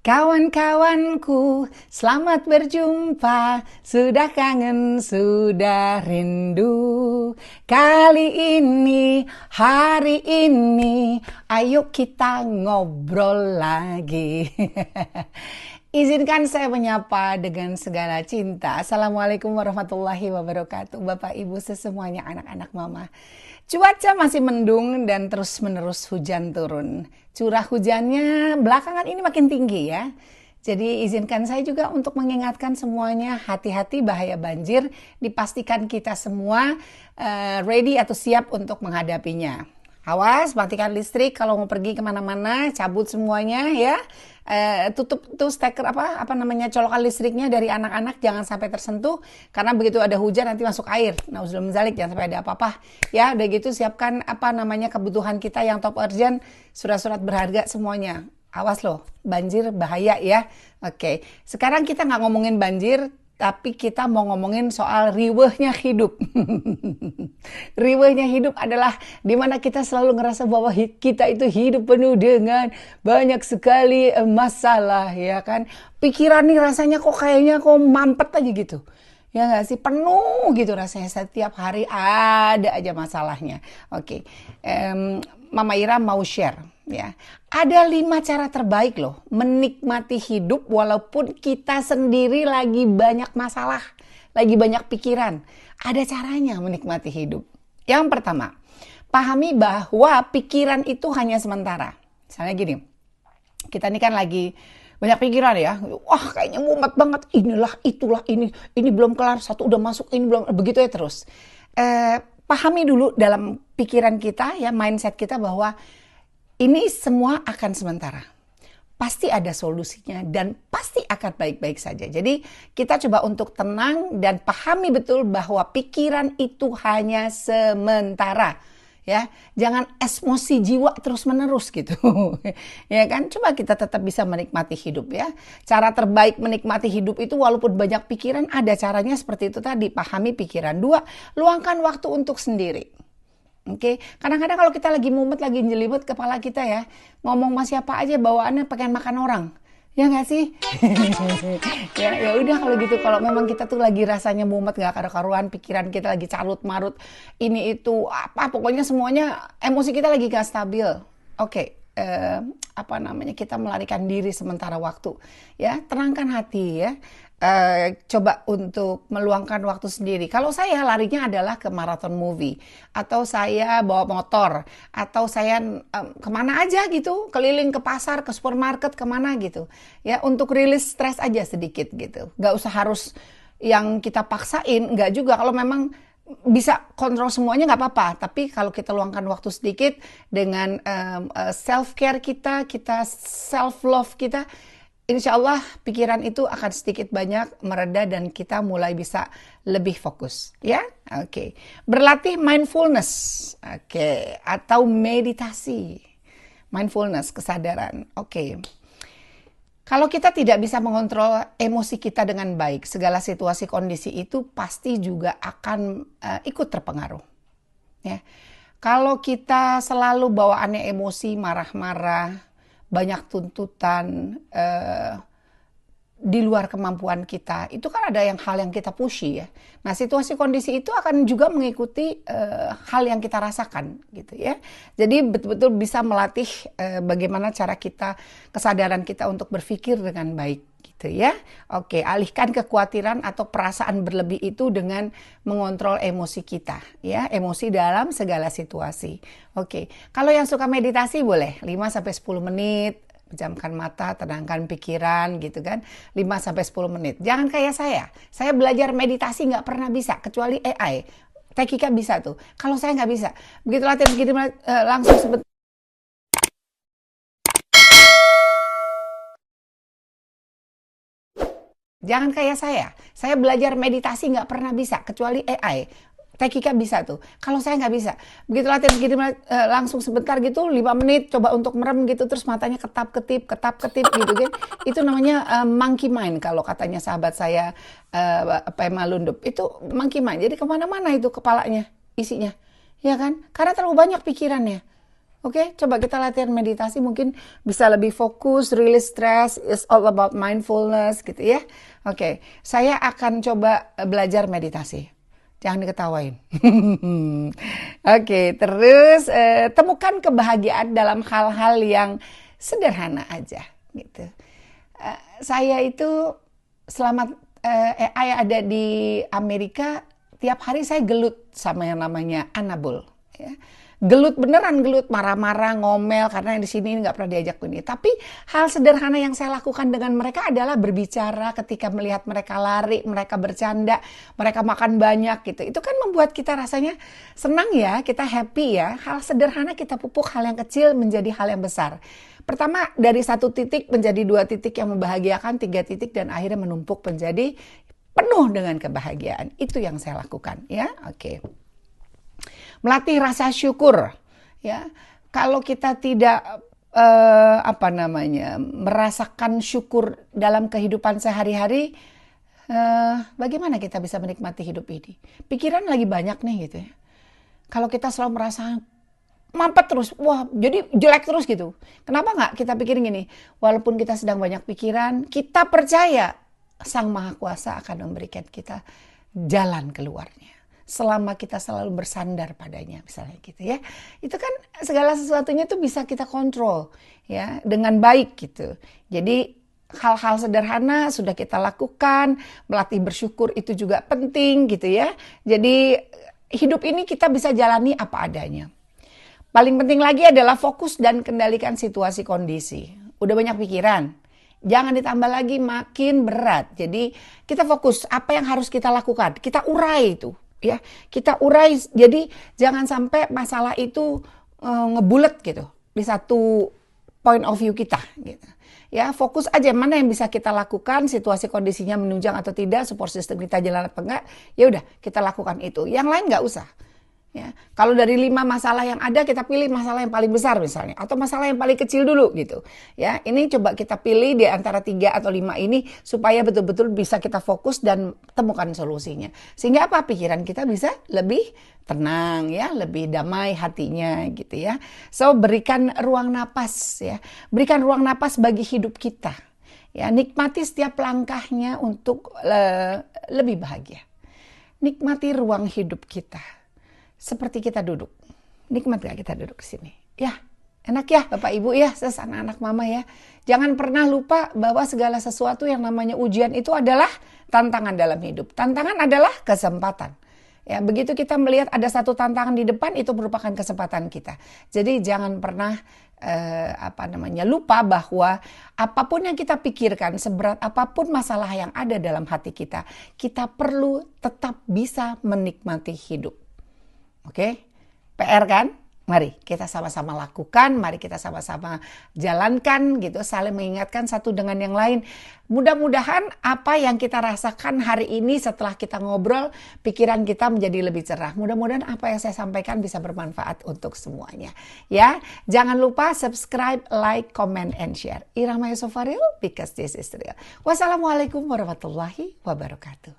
Kawan-kawanku, selamat berjumpa. Sudah kangen, sudah rindu. Kali ini, hari ini, ayo kita ngobrol lagi. Izinkan saya menyapa dengan segala cinta. Assalamualaikum warahmatullahi wabarakatuh. Bapak, Ibu, sesemuanya, anak-anak mama. Cuaca masih mendung dan terus-menerus hujan turun. Curah hujannya belakangan ini makin tinggi ya. Jadi izinkan saya juga untuk mengingatkan semuanya hati-hati bahaya banjir. Dipastikan kita semua ready atau siap untuk menghadapinya. Awas, matikan listrik kalau mau pergi kemana-mana, cabut semuanya ya. Tutup tuh steker apa namanya colokan listriknya dari anak-anak, jangan sampai tersentuh karena begitu ada hujan nanti masuk air. Nauzubillah min dzalik, jangan sampai ada apa-apa. Ya, udah gitu siapkan kebutuhan kita yang top urgent, surat-surat berharga semuanya. Awas loh, banjir bahaya ya. Oke, sekarang kita nggak ngomongin banjir, tapi kita mau ngomongin soal riwehnya hidup. Riwehnya hidup adalah dimana kita selalu ngerasa bahwa kita itu hidup penuh dengan banyak sekali masalah, ya kan. Pikiran nih rasanya kok kayaknya kok mampet aja gitu. Ya nggak sih, penuh gitu rasanya, setiap hari ada aja masalahnya. Oke, Mama Ira mau share ya. Ada 5 cara terbaik loh menikmati hidup walaupun kita sendiri lagi banyak masalah, lagi banyak pikiran. Ada caranya menikmati hidup. Yang pertama, pahami bahwa pikiran itu hanya sementara. Misalnya gini, kita ini kan lagi banyak pikiran ya. Wah, kayaknya mumet banget. Inilah, itulah, ini belum kelar, satu udah masuk, ini belum, begitu ya terus. Pahami dulu dalam pikiran kita ya, mindset kita bahwa ini semua akan sementara. Pasti ada solusinya dan pasti akan baik-baik saja. Jadi kita coba untuk tenang dan pahami betul bahwa pikiran itu hanya sementara. Ya, jangan emosi jiwa terus-menerus gitu. Ya kan? Coba kita tetap bisa menikmati hidup ya. Cara terbaik menikmati hidup itu walaupun banyak pikiran, ada caranya seperti itu tadi. Pahami pikiran. 2, luangkan waktu untuk sendiri. Oke, kadang-kadang kalau kita lagi mumet, lagi nyelibet kepala kita ya, ngomong sama siapa aja bawaannya pengen makan orang. Ya nggak sih? Ya udah kalau gitu, kalau memang kita tuh lagi rasanya mumet, nggak karu-karuan, pikiran kita lagi carut marut, ini itu apa, pokoknya semuanya emosi kita lagi nggak stabil. Oke, kita melarikan diri sementara waktu. Ya, tenangkan hati ya. Coba untuk meluangkan waktu sendiri. Kalau saya larinya adalah ke marathon movie, atau saya bawa motor, atau saya kemana aja gitu, keliling ke pasar, ke supermarket, kemana gitu. Ya, untuk rilis stres aja sedikit gitu. Gak usah harus yang kita paksain, nggak juga. Kalau memang bisa kontrol semuanya nggak apa-apa, tapi kalau kita luangkan waktu sedikit dengan self care kita self love kita, insya Allah pikiran itu akan sedikit banyak mereda dan kita mulai bisa lebih fokus ya. Oke. Berlatih mindfulness, oke, atau meditasi. Mindfulness, kesadaran. Oke. Kalau kita tidak bisa mengontrol emosi kita dengan baik, segala situasi kondisi itu pasti juga akan ikut terpengaruh. Ya. Kalau kita selalu bawaannya emosi, marah-marah, banyak tuntutan di luar kemampuan kita, itu kan ada hal yang kita pushy ya. Nah, situasi kondisi itu akan juga mengikuti hal yang kita rasakan gitu ya. Jadi betul-betul bisa melatih bagaimana cara kita, kesadaran kita untuk berpikir dengan baik gitu ya. Oke, alihkan kekhawatiran atau perasaan berlebih itu dengan mengontrol emosi kita ya, emosi dalam segala situasi. Oke, kalau yang suka meditasi boleh 5-10 menit. Pejamkan mata, tenangkan pikiran gitu kan, 5-10 menit. Jangan kayak saya belajar meditasi nggak pernah bisa, kecuali AI. Tekika bisa tuh, kalau saya nggak bisa. Begitu latihan begitu langsung sebentar. Jangan kayak saya belajar meditasi nggak pernah bisa, kecuali AI. Tekika bisa tuh, kalau saya nggak bisa. Begitu latihan begini langsung sebentar gitu, 5 menit coba untuk merem gitu, terus matanya ketap-ketip gitu kan. Itu namanya monkey mind kalau katanya sahabat saya Pema Lundup. Itu monkey mind, jadi kemana-mana itu kepalanya isinya, ya kan? Karena terlalu banyak pikirannya. Oke, coba kita latihan meditasi, mungkin bisa lebih fokus, release stress, is all about mindfulness gitu ya. Oke, saya akan coba belajar meditasi. Jangan diketawain. Oke, terus temukan kebahagiaan dalam hal-hal yang sederhana aja gitu. Saya itu selama saya ada di Amerika, tiap hari saya gelut sama yang namanya Anabul. Ya. Gelut beneran, gelut marah-marah, ngomel karena yang di sini nggak pernah diajak ini. Tapi hal sederhana yang saya lakukan dengan mereka adalah berbicara ketika melihat mereka lari, mereka bercanda, mereka makan banyak gitu. Itu kan membuat kita rasanya senang ya, kita happy ya. Hal sederhana kita pupuk hal yang kecil menjadi hal yang besar. Pertama dari 1 titik menjadi 2 titik yang membahagiakan, 3 titik dan akhirnya menumpuk menjadi penuh dengan kebahagiaan. Itu yang saya lakukan ya. Oke. Melatih rasa syukur ya. Kalau kita tidak merasakan syukur dalam kehidupan sehari-hari, bagaimana kita bisa menikmati hidup ini? Pikiran lagi banyak nih gitu ya. Kalau kita selalu merasa mampet terus, wah jadi jelek terus gitu. Kenapa nggak kita pikirin gini, walaupun kita sedang banyak pikiran, kita percaya Sang Maha Kuasa akan memberikan kita jalan keluarnya. Selama kita selalu bersandar padanya, misalnya gitu ya. Itu kan segala sesuatunya tuh bisa kita kontrol ya dengan baik gitu. Jadi hal-hal sederhana sudah kita lakukan, melatih bersyukur itu juga penting gitu ya. Jadi hidup ini kita bisa jalani apa adanya. Paling penting lagi adalah fokus dan kendalikan situasi kondisi. Udah banyak pikiran, jangan ditambah lagi makin berat. Jadi kita fokus apa yang harus kita lakukan, kita urai itu. Ya, kita urai, jadi jangan sampai masalah itu ngebulet gitu di satu point of view kita gitu. Ya, fokus aja mana yang bisa kita lakukan, situasi kondisinya menunjang atau tidak, support system kita jalan apa enggak, ya udah kita lakukan itu. Yang lain nggak usah. Ya, kalau dari 5 masalah yang ada kita pilih masalah yang paling besar misalnya, atau masalah yang paling kecil dulu gitu. Ya, ini coba kita pilih di antara 3 atau 5 ini supaya betul-betul bisa kita fokus dan temukan solusinya. Sehingga apa? Pikiran kita bisa lebih tenang ya, lebih damai hatinya gitu ya. So berikan ruang napas ya, berikan ruang napas bagi hidup kita. Ya, nikmati setiap langkahnya untuk lebih bahagia. Nikmati ruang hidup kita. Seperti kita duduk. Nikmat gak kita duduk di sini? Ya, enak ya Bapak Ibu ya, anak-anak mama ya. Jangan pernah lupa bahwa segala sesuatu yang namanya ujian itu adalah tantangan dalam hidup. Tantangan adalah kesempatan. Ya, begitu kita melihat ada satu tantangan di depan, itu merupakan kesempatan kita. Jadi jangan pernah lupa bahwa apapun yang kita pikirkan, seberat apapun masalah yang ada dalam hati kita, kita perlu tetap bisa menikmati hidup. Oke, PR kan? Mari kita sama-sama lakukan, mari kita sama-sama jalankan gitu, saling mengingatkan satu dengan yang lain. Mudah-mudahan apa yang kita rasakan hari ini setelah kita ngobrol, pikiran kita menjadi lebih cerah. Mudah-mudahan apa yang saya sampaikan bisa bermanfaat untuk semuanya. Ya, jangan lupa subscribe, like, comment, and share. Irama Yusofaril, because this is real. Wassalamualaikum warahmatullahi wabarakatuh.